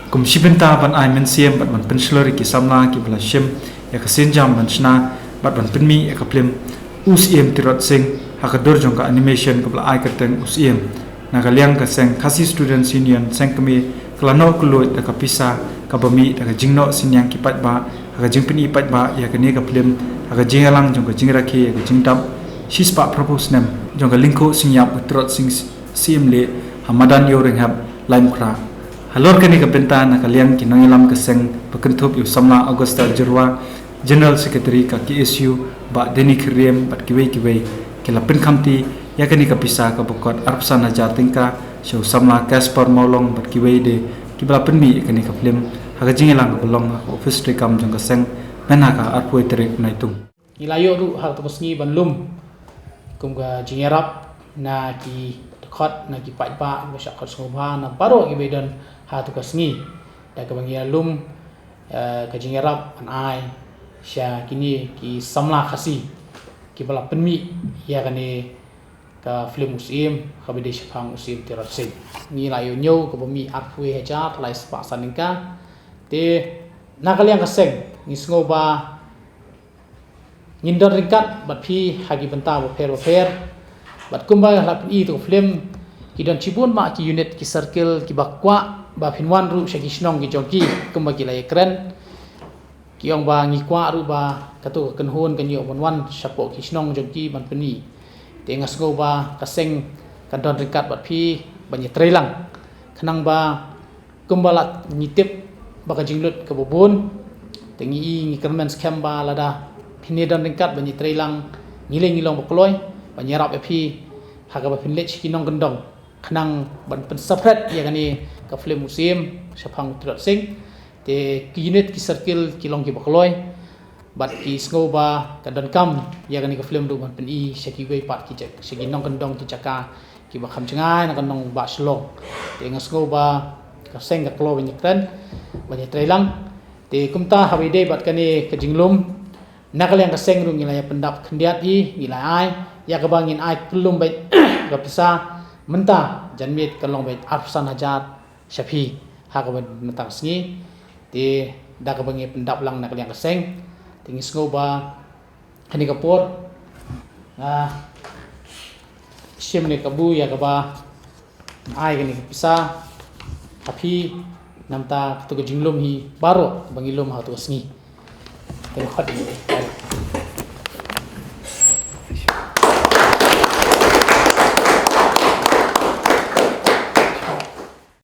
kum shibenta ban ai men siam bat ban penslori ki samla ki bla shim ya kasin jam ban shna bat ban penmi ya kaplem usiem tirot sing hakador jong ka animation ka bla ai kateng usiem nagaliang ka seng khasi students union seng kami klano kluit da ka pisa ka bami da ka jingno sinyang ki pat ba ka jingpini pat ba ya ka ne ka film ka jingalang jong ka jingra ki ka jingtam shispa propose nem jong ka lingko sinyap utrot sing sim le hamadan yo reng hab laim kra halor ka ni ka benta nagaliang ki nangilam ka seng pakentup yu samla augusta jirwa general secretary ka KSU ba deni kriem bat kiwei kila pen khamti yakani ka pisa ka bokot arpsana jatingka show samla Kasper Maulong bat kiwei de kibla penmi yakani ka film haga jingelang ka belong office de kam jong ka seng menaka arpoi trek naitung ilayo ru hak to sngi banlum kum ga jingerap na ki khot na ki pai ba ba sha khot sngobha na paro ki bedon ha to ka sngi da ka bangia lum ka jingerap an ai sha kini ki samla khasi ki bala penmi yakani ka film musim khabide shapang musim tirat sing ni layo nyo ko bami apwe haja lai spa saninka te nakaliang kaseng ni sngoba ngindor ringkat bat phi hagi benta bo fer bat kumba la pi to film ki don chibun ma ki unit ki circle ki bakwa ba phinwan ru shagi shnong ki jongki kumba ki lai kren ki ong ba ngi kwa ru ba katu kenhun kan yo bonwan sapo ki shnong jongki ban peni tengas go ba kaseng kadon rikat bat phi banyi trelang khanang ba kumbalak ngitip ba ka jinglut ka bobon tengi ngi kermen scam ba lada phine don rikat banyi trelang ngileng bakloy banyi rap phi haga ba phinlech kinong gendong khanang ban pen sapret ya gani ka film musim sapang trot sing te unit ki circle kilong ki bakloy bat ki sngoba kadon kam ya gani ka film du ban pen i shaki wei pat ki jek shaki nong kendong ki chaka ki ba kham changai na kanong ba slong te ngasgoba ka seng ka klo ni kran ba ni trailang te kumta hawide bat kani ka jinglum nakaliang ka seng ru ngilaya pendap khndiat i ngilai ai ya ka bangin ai kulum bai ka pisa menta janmit kalong bai arsan hajar shafi ha ka ban mentang sngi te da ka bangi pendap lang nakaliang ka seng tingis ngoba hani kapur sim ne kabu ya kaba ai gani pisa tapi namta to jinglum hi baro bangilum ha to sngi te khot